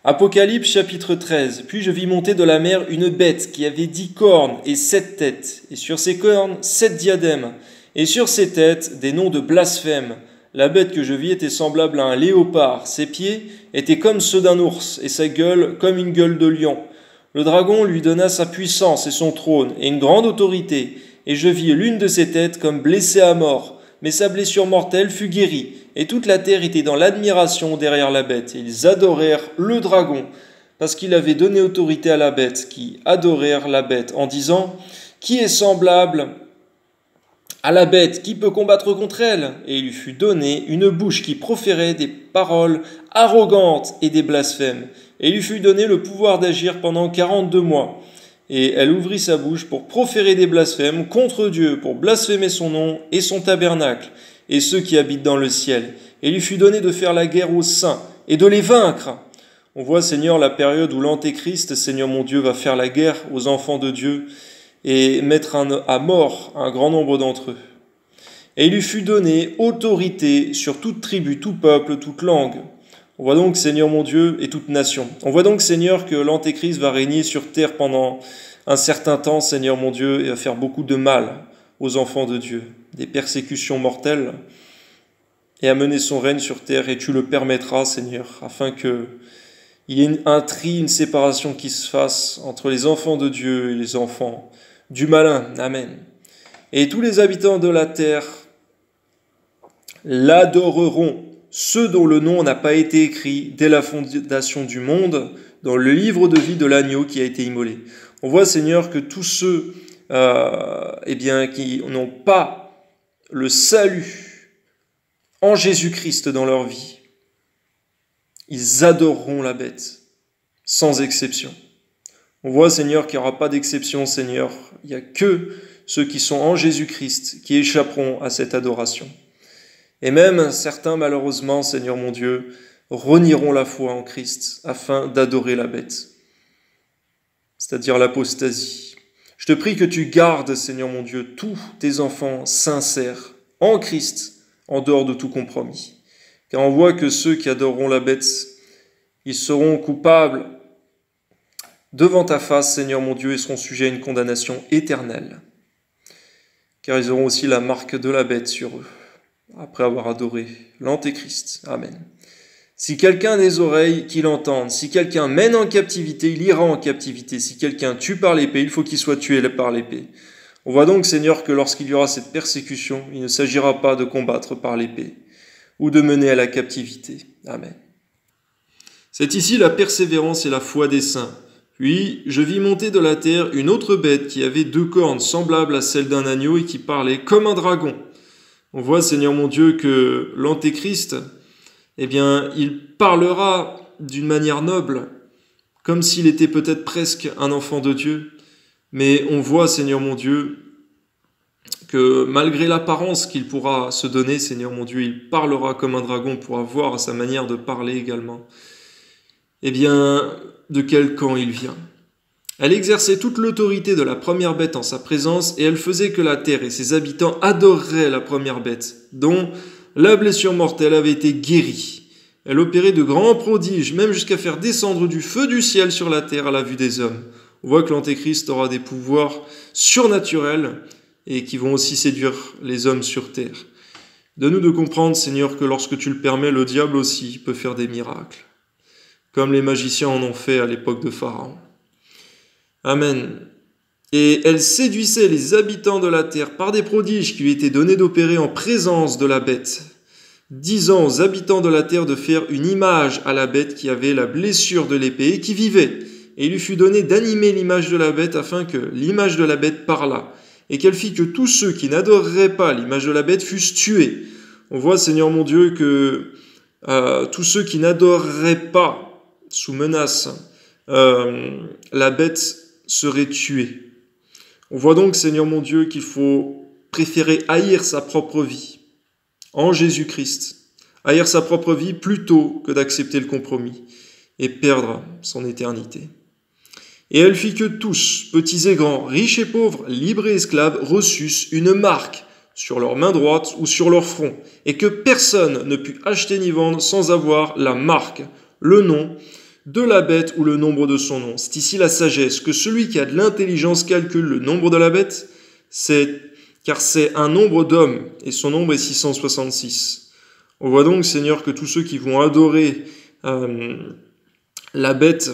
Apocalypse chapitre 13. Puis je vis monter de la mer une bête qui avait 10 cornes et 7 têtes, et sur ses cornes 7 diadèmes, et sur ses têtes des noms de blasphème. La bête que je vis était semblable à un léopard, ses pieds étaient comme ceux d'un ours, et sa gueule comme une gueule de lion. Le dragon lui donna sa puissance et son trône, et une grande autorité, et je vis l'une de ses têtes comme blessée à mort, mais sa blessure mortelle fut guérie, et toute la terre était dans l'admiration derrière la bête. Et ils adorèrent le dragon, parce qu'il avait donné autorité à la bête, qui adorèrent la bête, en disant « Qui est semblable à la bête? Qui peut combattre contre elle ?» Et il lui fut donné une bouche qui proférait des paroles arrogantes et des blasphèmes. Et il lui fut donné le pouvoir d'agir pendant 42 mois. Et elle ouvrit sa bouche pour proférer des blasphèmes contre Dieu, pour blasphémer son nom et son tabernacle, et ceux qui habitent dans le ciel. Et il lui fut donné de faire la guerre aux saints, et de les vaincre. On voit, Seigneur, la période où l'Antéchrist, Seigneur mon Dieu, va faire la guerre aux enfants de Dieu, et mettre à mort un grand nombre d'entre eux. Et il lui fut donné autorité sur toute tribu, tout peuple, toute langue. On voit donc, Seigneur mon Dieu, et toute nation. On voit donc, Seigneur, que l'Antéchrist va régner sur terre pendant un certain temps, Seigneur mon Dieu, et va faire beaucoup de mal aux enfants de Dieu, des persécutions mortelles, et à mener son règne sur terre, et tu le permettras, Seigneur, afin qu'il y ait un tri, une séparation qui se fasse entre les enfants de Dieu et les enfants du malin. Amen. Et tous les habitants de la terre l'adoreront, ceux dont le nom n'a pas été écrit dès la fondation du monde dans le livre de vie de l'agneau qui a été immolé. On voit, Seigneur, que tous ceux qui n'ont pas le salut en Jésus-Christ dans leur vie, ils adoreront la bête, sans exception. On voit, Seigneur, qu'il n'y aura pas d'exception, Seigneur. Il n'y a que ceux qui sont en Jésus-Christ qui échapperont à cette adoration. Et même certains, malheureusement, Seigneur mon Dieu, renieront la foi en Christ afin d'adorer la bête, c'est-à-dire l'apostasie. Je te prie que tu gardes, Seigneur mon Dieu, tous tes enfants sincères en Christ, en dehors de tout compromis. Car on voit que ceux qui adoreront la bête, ils seront coupables devant ta face, Seigneur mon Dieu, et seront sujets à une condamnation éternelle. Car ils auront aussi la marque de la bête sur eux, après avoir adoré l'Antéchrist. Amen. Si quelqu'un a des oreilles, qu'il entende. Si quelqu'un mène en captivité, il ira en captivité. Si quelqu'un tue par l'épée, il faut qu'il soit tué par l'épée. On voit donc, Seigneur, que lorsqu'il y aura cette persécution, il ne s'agira pas de combattre par l'épée ou de mener à la captivité. Amen. C'est ici la persévérance et la foi des saints. Puis, je vis monter de la terre une autre bête qui avait 2 cornes semblables à celles d'un agneau et qui parlait comme un dragon. On voit, Seigneur mon Dieu, que l'Antéchrist, il parlera d'une manière noble, comme s'il était peut-être presque un enfant de Dieu. Mais on voit, Seigneur mon Dieu, que malgré l'apparence qu'il pourra se donner, Seigneur mon Dieu, il parlera comme un dragon pour avoir sa manière de parler également. De quel camp il vient? Elle exerçait toute l'autorité de la première bête en sa présence, et elle faisait que la terre et ses habitants adoreraient la première bête, dont la blessure mortelle avait été guérie. Elle opérait de grands prodiges, même jusqu'à faire descendre du feu du ciel sur la terre à la vue des hommes. On voit que l'Antéchrist aura des pouvoirs surnaturels et qui vont aussi séduire les hommes sur terre. Donne-nous de comprendre, Seigneur, que lorsque tu le permets, le diable aussi peut faire des miracles, comme les magiciens en ont fait à l'époque de Pharaon. Amen. Et elle séduisait les habitants de la terre par des prodiges qui lui étaient donnés d'opérer en présence de la bête, disant aux habitants de la terre de faire une image à la bête qui avait la blessure de l'épée et qui vivait. Et il lui fut donné d'animer l'image de la bête afin que l'image de la bête parlât, et qu'elle fit que tous ceux qui n'adoreraient pas l'image de la bête fussent tués. On voit, Seigneur mon Dieu, que tous ceux qui n'adoreraient pas, sous menace, la bête serait tuée. On voit donc, Seigneur mon Dieu, qu'il faut préférer haïr sa propre vie en Jésus-Christ, haïr sa propre vie plutôt que d'accepter le compromis et perdre son éternité. Et elle fit que tous, petits et grands, riches et pauvres, libres et esclaves, reçussent une marque sur leur main droite ou sur leur front, et que personne ne put acheter ni vendre sans avoir la marque, le nom de la bête ou le nombre de son nom. C'est ici la sagesse, que celui qui a de l'intelligence calcule le nombre de la bête, car c'est un nombre d'hommes, et son nombre est 666. On voit donc, Seigneur, que tous ceux qui vont adorer la bête,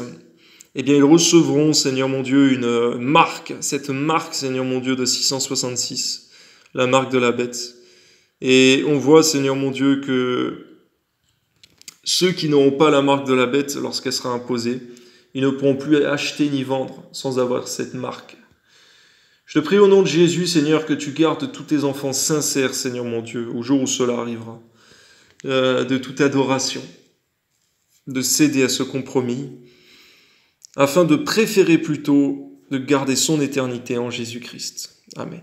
eh bien, ils recevront, Seigneur mon Dieu, une marque, cette marque, Seigneur mon Dieu, de 666, la marque de la bête. Et on voit, Seigneur mon Dieu, que ceux qui n'auront pas la marque de la bête lorsqu'elle sera imposée, ils ne pourront plus acheter ni vendre sans avoir cette marque. Je te prie au nom de Jésus, Seigneur, que tu gardes tous tes enfants sincères, Seigneur mon Dieu, au jour où cela arrivera, de toute adoration, de céder à ce compromis, afin de préférer plutôt de garder son éternité en Jésus-Christ. Amen.